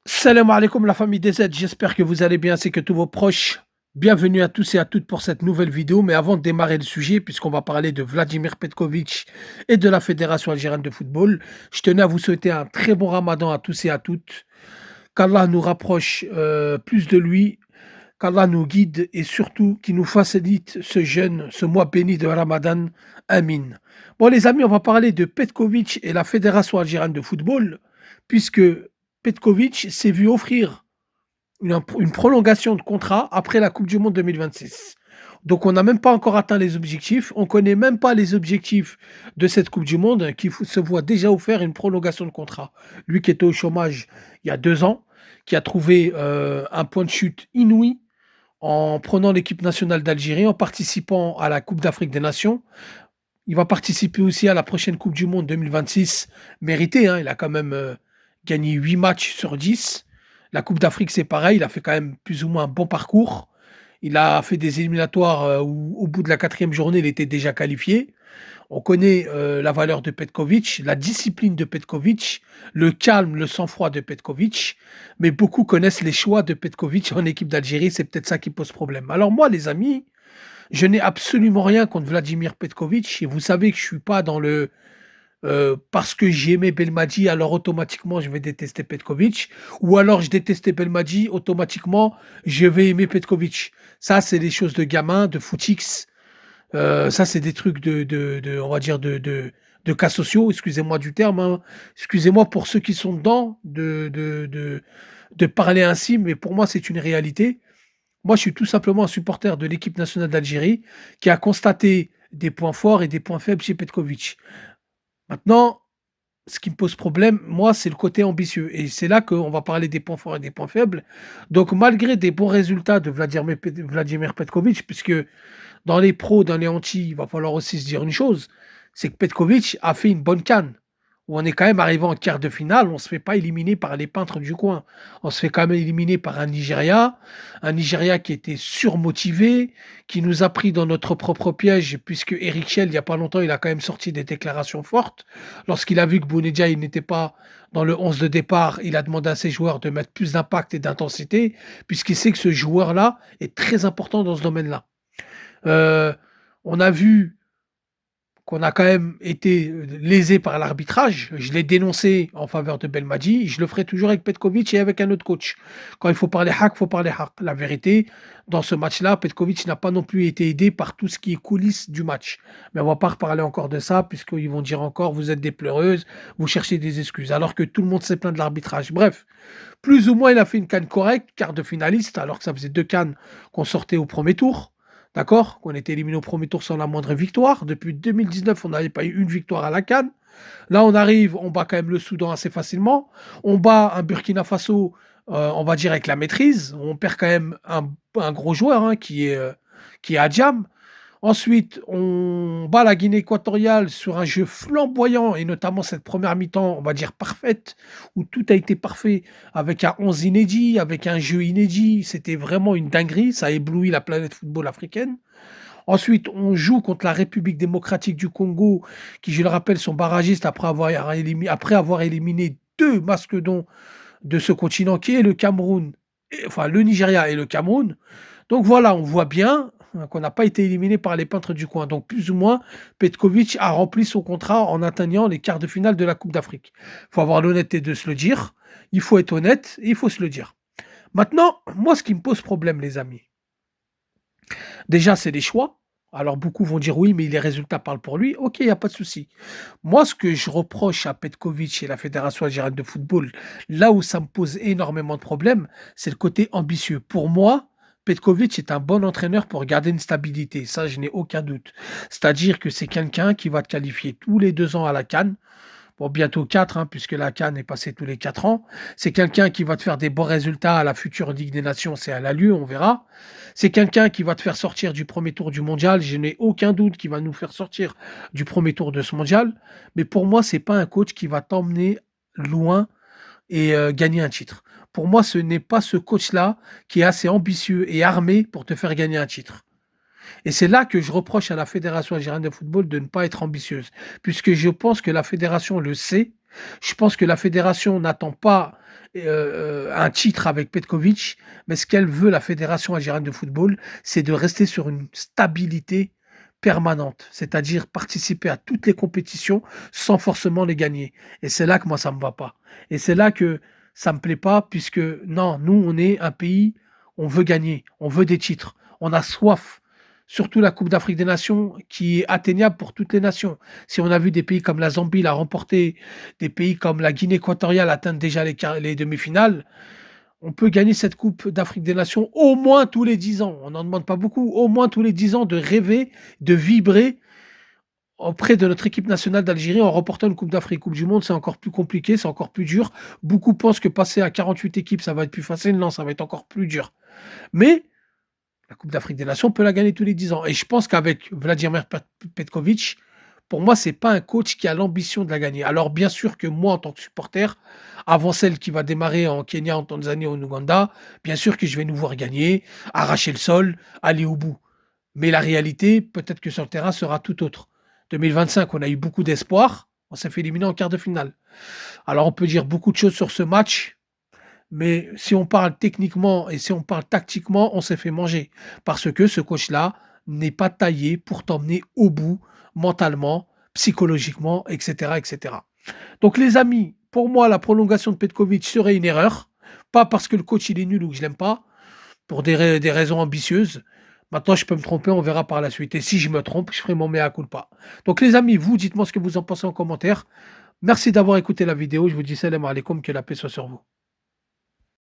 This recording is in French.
Salam alaikum la famille des aides, j'espère que vous allez bien ainsi que tous vos proches. Bienvenue à tous et à toutes pour cette nouvelle vidéo. Mais avant de démarrer le sujet, puisqu'on va parler de Vladimir Petkovic et de la Fédération algérienne de football, je tenais à vous souhaiter un très bon ramadan à tous et à toutes. Qu'Allah nous rapproche plus de lui, qu'Allah nous guide et surtout qu'il nous facilite ce jeûne, ce mois béni de Ramadan. Amin. Bon les amis, on va parler de Petkovic et la Fédération algérienne de football, puisque Petkovic s'est vu offrir une prolongation de contrat après la Coupe du Monde 2026. Donc on n'a même pas encore atteint les objectifs, on ne connaît même pas les objectifs de cette Coupe du Monde qui se voit déjà offert une prolongation de contrat. Lui qui était au chômage il y a 2 ans, qui a trouvé un point de chute inouï en prenant l'équipe nationale d'Algérie, en participant à la Coupe d'Afrique des Nations. Il va participer aussi à la prochaine Coupe du Monde 2026, mérité, hein, il a quand même gagné 8 matchs sur 10. La Coupe d'Afrique, c'est pareil, il a fait quand même plus ou moins un bon parcours. Il a fait des éliminatoires où, au bout de la quatrième journée, il était déjà qualifié. On connaît la valeur de Petkovic, la discipline de Petkovic, le calme, le sang-froid de Petkovic, mais beaucoup connaissent les choix de Petkovic en équipe d'Algérie, c'est peut-être ça qui pose problème. Alors moi, les amis, je n'ai absolument rien contre Vladimir Petkovic et vous savez que je suis pas dans le parce que j'aimais Belmadi, alors automatiquement je vais détester Petkovic, ou alors je détestais Belmadi, automatiquement je vais aimer Petkovic. Ça, c'est des choses de gamin, de footix. Ça, c'est des trucs on va dire, de cas sociaux, excusez-moi du terme, hein. Excusez-moi pour ceux qui sont dedans de parler ainsi, mais pour moi, c'est une réalité. Moi, je suis tout simplement un supporter de l'équipe nationale d'Algérie qui a constaté des points forts et des points faibles chez Petkovic. Maintenant, ce qui me pose problème, moi, c'est le côté ambitieux et c'est là qu'on va parler des points forts et des points faibles. Donc malgré des bons résultats de Vladimir Petkovic, puisque dans les pros, dans les anti, il va falloir aussi se dire une chose, c'est que Petkovic a fait une bonne CAN, où on est quand même arrivé en quart de finale, on ne se fait pas éliminer par les peintres du coin. On se fait quand même éliminer par un Nigeria qui était surmotivé, qui nous a pris dans notre propre piège, puisque Eric Schell, il n'y a pas longtemps, il a quand même sorti des déclarations fortes. Lorsqu'il a vu que Bounedjah, il n'était pas dans le 11 de départ, il a demandé à ses joueurs de mettre plus d'impact et d'intensité, puisqu'il sait que ce joueur-là est très important dans ce domaine-là. Euh, on a vu qu'on a quand même été lésé par l'arbitrage. Je l'ai dénoncé en faveur de Belmadi. Je le ferai toujours avec Petkovic et avec un autre coach. Quand il faut parler hack, il faut parler hack. La vérité, dans ce match-là, Petkovic n'a pas non plus été aidé par tout ce qui est coulisses du match. Mais on ne va pas reparler encore de ça, puisqu'ils vont dire encore, vous êtes des pleureuses, vous cherchez des excuses, alors que tout le monde s'est plaint de l'arbitrage. Bref, plus ou moins, il a fait une canne correcte, quart de finaliste, alors que ça faisait 2 cannes qu'on sortait au premier tour. D'accord? Qu'on était éliminé au premier tour sans la moindre victoire. Depuis 2019, on n'avait pas eu une victoire à la CAN. Là, on arrive, on bat quand même le Soudan assez facilement. On bat un Burkina Faso, on va dire, avec la maîtrise. On perd quand même un gros joueur hein, qui est Adjam. Ensuite, on bat la Guinée équatoriale sur un jeu flamboyant et notamment cette première mi-temps, on va dire parfaite, où tout a été parfait avec un 11 inédit, avec un jeu inédit. C'était vraiment une dinguerie. Ça a ébloui la planète football africaine. Ensuite, on joue contre la République démocratique du Congo, qui, je le rappelle, sont barragistes après avoir éliminé deux mastodons de ce continent, qui est le Cameroun, enfin le Nigeria et le Cameroun. Donc voilà, on voit bien qu'on n'a pas été éliminé par les peintres du coin. Donc plus ou moins, Petkovic a rempli son contrat en atteignant les quarts de finale de la Coupe d'Afrique. Il faut avoir l'honnêteté de se le dire, il faut être honnête et il faut se le dire. Maintenant, moi, ce qui me pose problème, les amis, déjà, c'est les choix. Alors beaucoup vont dire oui, mais les résultats parlent pour lui. Ok, il n'y a pas de souci. Moi, ce que je reproche à Petkovic et la Fédération algérienne de football, là où ça me pose énormément de problèmes, c'est le côté ambitieux. Pour moi, Petkovic est un bon entraîneur pour garder une stabilité. Ça, je n'ai aucun doute. C'est-à-dire que c'est quelqu'un qui va te qualifier tous les 2 ans à la CAN. Bon, bientôt 4, hein, puisque la CAN est passée tous les 4 ans. C'est quelqu'un qui va te faire des bons résultats à la future Ligue des Nations, c'est à la lieu, on verra. C'est quelqu'un qui va te faire sortir du premier tour du mondial. Je n'ai aucun doute qu'il va nous faire sortir du premier tour de ce mondial. Mais pour moi, c'est pas un coach qui va t'emmener loin et gagner un titre. Pour moi, ce n'est pas ce coach-là qui est assez ambitieux et armé pour te faire gagner un titre. Et c'est là que je reproche à la Fédération algérienne de football de ne pas être ambitieuse, puisque je pense que la fédération le sait. Je pense que la fédération n'attend pas, un titre avec Petkovic, mais ce qu'elle veut, la fédération algérienne de football, c'est de rester sur une stabilité permanente, c'est-à-dire participer à toutes les compétitions sans forcément les gagner et c'est là que moi ça me va pas et c'est là que ça me plaît pas puisque non, nous on est un pays, on veut gagner, on veut des titres, on a soif. Surtout la Coupe d'Afrique des Nations qui est atteignable pour toutes les nations. Si on a vu des pays comme la Zambie la remporter, des pays comme la Guinée équatoriale atteindre déjà les demi-finales, on peut gagner cette Coupe d'Afrique des Nations au moins tous les 10 ans. On n'en demande pas beaucoup, au moins tous les 10 ans de rêver, de vibrer auprès de notre équipe nationale d'Algérie en remportant une Coupe d'Afrique. Coupe du Monde, c'est encore plus compliqué, c'est encore plus dur. Beaucoup pensent que passer à 48 équipes, ça va être plus facile. Non, ça va être encore plus dur. Mais la Coupe d'Afrique des Nations, on peut la gagner tous les 10 ans. Et je pense qu'avec Vladimir Petkovic, pour moi, c'est pas un coach qui a l'ambition de la gagner. Alors, bien sûr que moi, en tant que supporter, avant celle qui va démarrer en Kenya, en Tanzanie, en Ouganda, bien sûr que je vais nous voir gagner, arracher le sol, aller au bout. Mais la réalité, peut-être que sur le terrain, sera tout autre. 2025, on a eu beaucoup d'espoir. On s'est fait éliminer en quart de finale. Alors, on peut dire beaucoup de choses sur ce match. Mais si on parle techniquement et si on parle tactiquement, on s'est fait manger. Parce que ce coach-là n'est pas taillé pour t'emmener au bout mentalement, psychologiquement, etc., etc. Donc les amis, pour moi, la prolongation de Petkovic serait une erreur. Pas parce que le coach il est nul ou que je l'aime pas, pour des raisons ambitieuses. Maintenant, je peux me tromper, on verra par la suite. Et si je me trompe, je ferai mon mea culpa. Donc les amis, vous, dites-moi ce que vous en pensez en commentaire. Merci d'avoir écouté la vidéo. Je vous dis salam alaikum, que la paix soit sur vous.